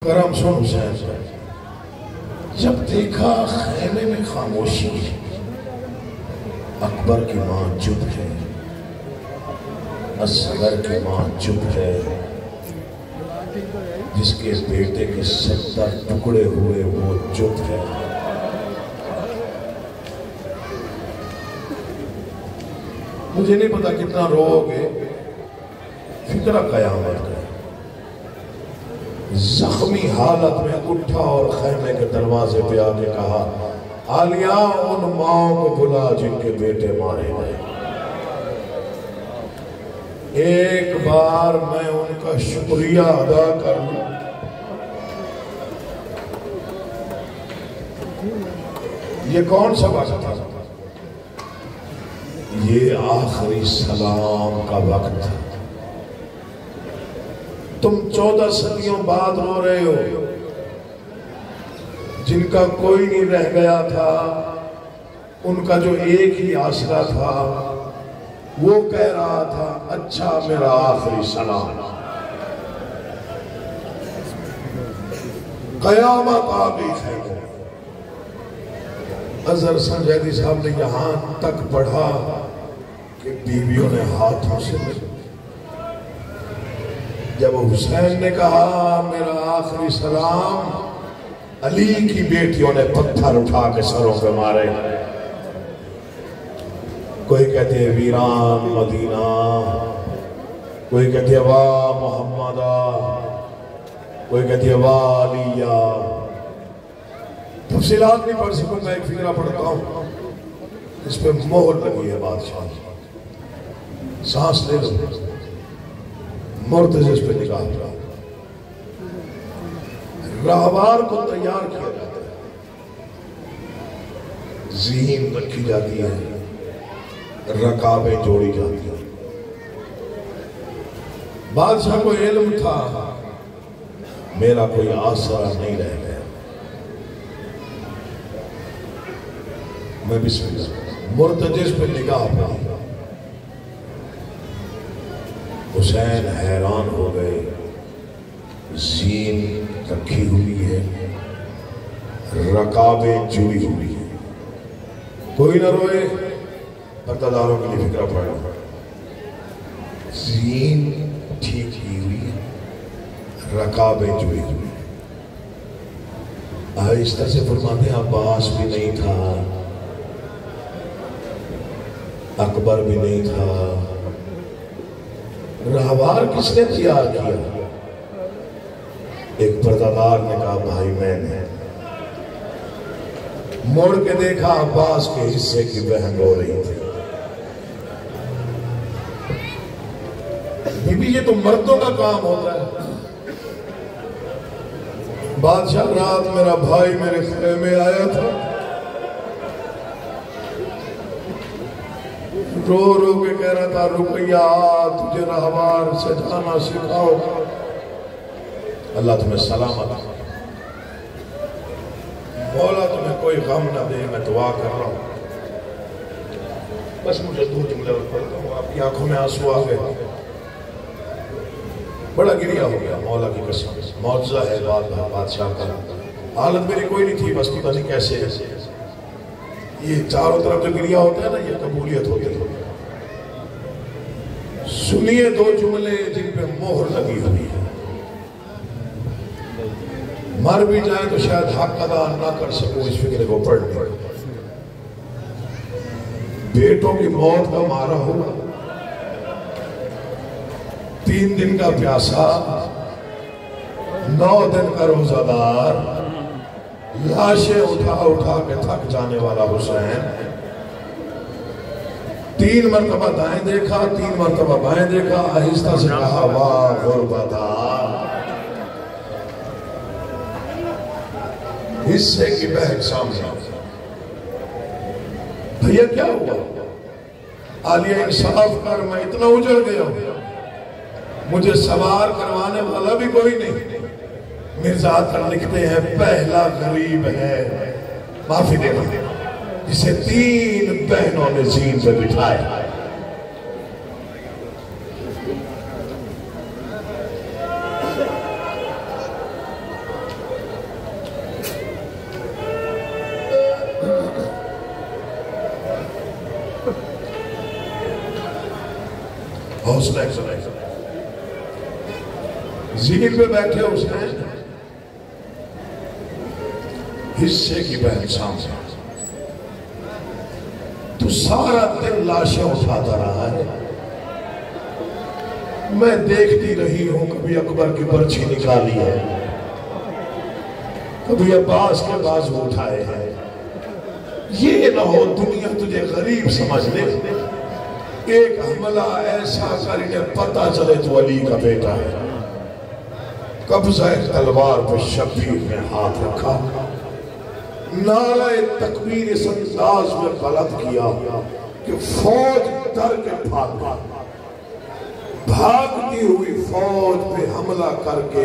کرم سن حسین جب دیکھا خیمے میں خاموشی ہے، اکبر کی ماں چپ ہے، اصغر کی ماں چپ ہے، جس کے بیٹے کے 70 ٹکڑے ہوئے وہ چپ ہے۔ مجھے نہیں پتا کتنا رو گے، فکرہ قیامت ہے۔ زخمی حالت میں اٹھا اور خیمے کے دروازے پہ آ کے کہا، عالیہ ان ماؤں کو بلا جن کے بیٹے مارے گئے، ایک بار میں ان کا شکریہ ادا کر لوں۔ یہ کون سا وقت تھا؟ یہ آخری سلام کا وقت تھا۔ تم 14 صدیوں بعد رو رہے ہو، جن کا کوئی نہیں رہ گیا تھا، ان کا جو ایک ہی آسرا تھا، وہ کہہ رہا تھا اچھا میرا آخری سلام۔ قیامت آ گئی ہے۔ اظہر سنجیدی صاحب نے یہاں تک پڑھا کہ بیویوں نے ہاتھوں سے جب حسین نے کہا میرا آخری سلام، علی کی بیٹیوں نے پتھر اٹھا کے سروں پہ مارے۔ کوئی کہتے ہیں ویران مدینہ، کوئی کہتے ہیں واہ محمدہ، کوئی کہتے ہیں واہ علیہ۔ تفصیلات نہیں پڑھ سکوں، میں ایک فکرہ پڑھتا ہوں، اس پہ مہر لگی ہے بادشاہ۔ سانس لے لو، مرتضی اس پہ نگاہ رہا۔ راہوار کو تیار کیا جاتا ہے، زین رکھی جاتی ہے، رکابیں جوڑی جاتی ہیں۔ بادشاہ کو علم تھا میرا کوئی آسرا نہیں رہ گیا، میں بسم اللہ مرتضی اس پہ نگاہ پڑا۔ حسین حیران ہو گئے، زین رکھی ہوئی ہے، رکابیں جڑی ہوئی ہیں۔ کوئی نہ روئے، پردہ کے لیے فکرہ پڑا۔ زین ٹھیک کی ہوئی ہے، رکابیں جڑی ہوئی ہیں۔ آہستہ سے فرماتے ہیں عباس بھی نہیں تھا، اکبر بھی نہیں تھا، راہوار کس نے تیار کیا؟ ایک پردہ نے کہا بھائی میں نے۔ موڑ کے دیکھا عباس کے حصے کی بہن رو رہی تھی۔ بی بی یہ تو مردوں کا کام ہوتا ہے۔ بادشاہ رات میرا بھائی میرے خیمے آیا تھا، رو رو کے کہہ رہا تھا رقیہ تجھے راہوار سے جانا سکھاؤ۔ اللہ تمہیں سلامت، مولا تمہیں کوئی غم نہ دے، میں دعا کر رہا ہوں۔ بس مجھے 2 جملے اور پڑھتا ہوں، آپ کی آنکھوں میں آنسو آ گئے، بڑا گریہ ہو گیا۔ مولا کی قسم معجزہ ہے بادشاہ کا، حالت میری کوئی نہیں تھی، بس پتہ نہیں کیسے یہ چاروں طرف جو گریہ ہوتا ہے نا، یہ قبولیت ہوتی ہے۔ سنیے 2 جملے جن پہ مہر لگی ہوئی ہے، مر بھی جائیں تو شاید حق ادا نہ کر سکوں اس فکرے کو پڑھنے۔ بیٹوں کی موت کا مارا ہوا، 3 دن کا پیاسا، 9 دن کا روزہ دار، لاشیں اٹھا اٹھا کے تھک جانے والا حسین، 3 مرتبہ دائیں دیکھا، 3 مرتبہ بائیں دیکھا، آہستہ سے کہا واہ غربتہ۔ حصے کی بہن سامنے، بھیا کیا ہوا؟ عالیہ انصاف کر، میں اتنا اجڑ گیا ہوں، مجھے سوار کروانے والا بھی کوئی نہیں۔ مرزا آتر لکھتے ہیں پہلا غریب ہے، معافی دینا، جسے 3 بہنوں نے زین پہ بٹھایا۔ حوصلہ زین پہ بیٹھے اس نے حصے کی پہچان تو سارا دن لاشیں اٹھاتا رہا ہے. میں دیکھتی رہی ہوں کبھی اکبر کی برچھی نکالی ہے, کبھی عباس کے بازو اٹھائے ہیں. یہ نہ ہو دنیا تجھے غریب سمجھ لے, ایک حملہ ایسا کر کے پتہ چلے تو علی کا بیٹا ہے. قبضہ تلوار پہ شبیر نے ہاتھ رکھا, نعرہ تکبیر اس انداز میں غلط کیا کہ فوج ڈر کے بھاگا. بھاگتی ہوئی فوج پہ حملہ کر کے,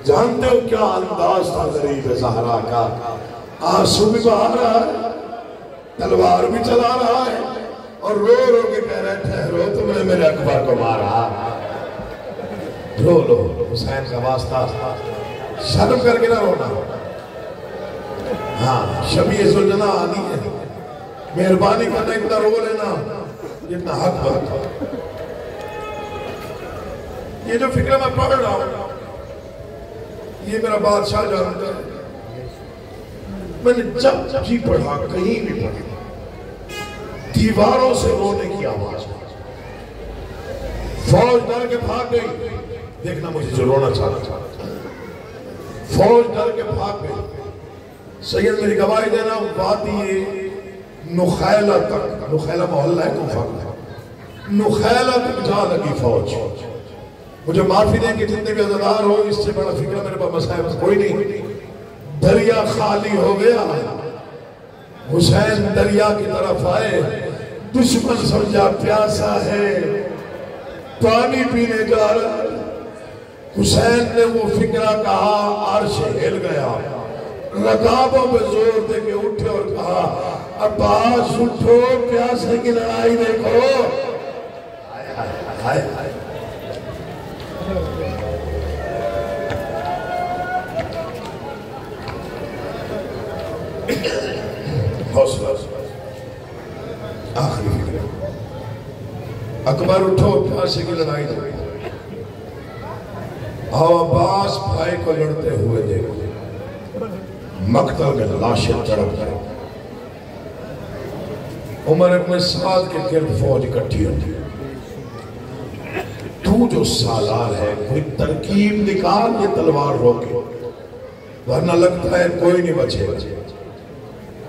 جانتے ہو کیا انداز تھا غریب زہرا کا؟ آنسو بھی بہا رہا ہے, تلوار بھی چلا رہا ہے, اور رو رو کے کہہ رہے ٹھہرو تم نے میرے اکبر کو مارا, رو لو. حسین کا واسطہ شرم کر کے نہ رونا. ہاں شبیہ سلجنہ آنی ہے, مہربانی کرنا اتنا رو لینا جتنا حق بنتا. یہ جو فکر میں پڑھ رہا ہوں یہ میرا بادشاہ جانتا ہے. میں نے جب جی پڑھا, کہیں بھی پڑھا, دیواروں سے رونے کی آواز. فوج ڈر کے بھاگ گئی, دیکھنا مجھے جو رونا چاہتا تھا. فوج ڈر کے بھاگ گئی. سید میری گواہی دینا, وادی نخیلہ تک, نخیلہ محلہ ہے کوفہ کا, نخیلہ تک جا لگی فوج. مجھے معافی دیں کہ جتنے بھی عزادار ہو, اس سے بڑا فکر میرے پاس مسائل کوئی نہیں. دریا خالی ہو گیا, حسین دریا کی طرف آئے, دشمن سمجھا پیاسا ہے, پانی پینے جا رہا. حسین نے وہ فکرہ کہا, عرش ہل گیا, رکابوں پہ زور دے کے اٹھے اور کہا عباس اٹھو, پیاسے کی لڑائی دیکھو. حوصلہ آخری فکر, اکبر اٹھو, پیاسے کی لڑائی دیکھو. آؤ عباس بھائی کو لڑتے ہوئے دیکھو. مقتل میں لاشیں تڑپ گئے. عمر ابن سعد کے گرد فوج اکٹھی ہوتی. تو جو سالار ہے کوئی ترکیب نکال, یہ تلوار روکے, ورنہ لگتا ہے کوئی نہیں بچے گا.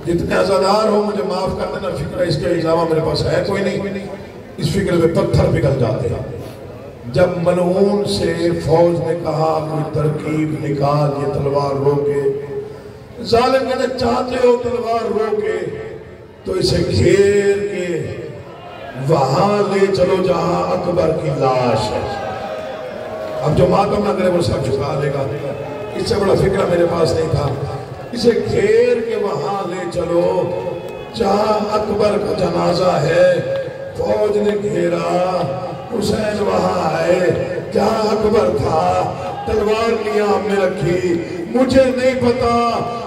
جتنے عزادار ہو مجھے معاف کر دینا, فکر اس کے علاوہ میرے پاس ہے کوئی نہیں. اس فکر میں پتھر پگھل جاتے ہیں. جب ملعون سے فوج نے کہا کوئی ترکیب نکال, یہ تلوار روکے, ظالم کہتے چاہتے ہو تلوار روکے تو اسے گھیر کے وہاں لے چلو جہاں اکبر کی لاش ہے. اب جو ماتم نہ کرے وہ سب جھکا لے گا. اس سے بڑا فکرہ میرے پاس نہیں تھا. اسے گھیر کے وہاں لے چلو جہاں اکبر کا جنازہ ہے. فوج نے گھیرا, حسین وہاں آئے جہاں اکبر تھا, تلوار نیام میں رکھی. مجھے نہیں پتا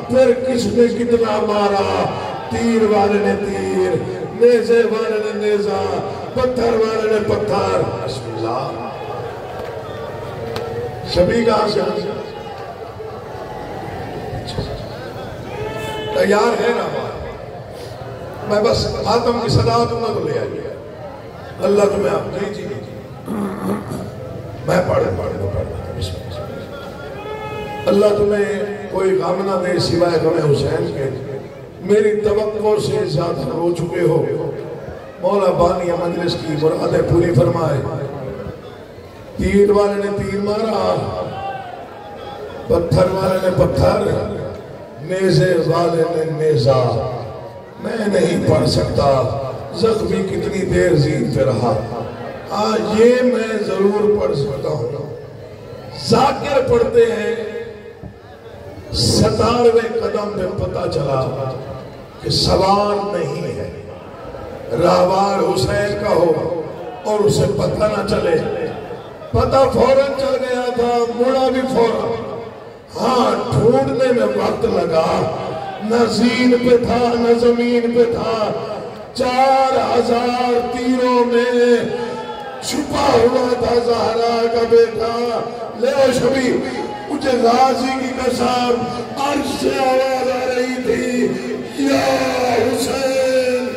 پھر کس نے کتنا مارا. تیر والے نے تیر, نیزے والے نے نیزہ, پتھر والے نے پتھر. بسم اللہ. شبی کہاں سے تیار ہے نا؟ میں بس آتم کی صدا دوں گا تو لے آئیے. اللہ تمہیں آپ نہیں جی میں پڑھوں اللہ تمہیں کوئی غم نہ دے سوائے غم حسین کے. میری توقع سے زیادہ رو چکے ہو. مولا بانی مجلس کی مرادیں پوری فرمائے. تیر والے نے تیر مارا, پتھر والے نے پتھر, نیزے والے نے نیزہ. میں نہیں پڑھ سکتا زخمی کتنی دیر زین پہ رہا. یہ میں ضرور پڑھ سکتا ہوں. ذاکر پڑھتے ہیں 17ویں قدم پہ پتہ چلا کہ سوار نہیں ہے. راہوار حسین کا ہو اور اسے پتہ نہ چلے. پتہ فوراً چل گیا تھا, مڑا بھی فوراً. ہاں ڈھونڈنے میں وقت لگا. نہ زین پہ تھا نہ زمین پہ تھا. 4000 تیروں میں چھپا ہوا تھا زہرا کا بیٹا لے شبی مجھے غازی کی قسم عرش سے آواز آ رہی تھی یا حسین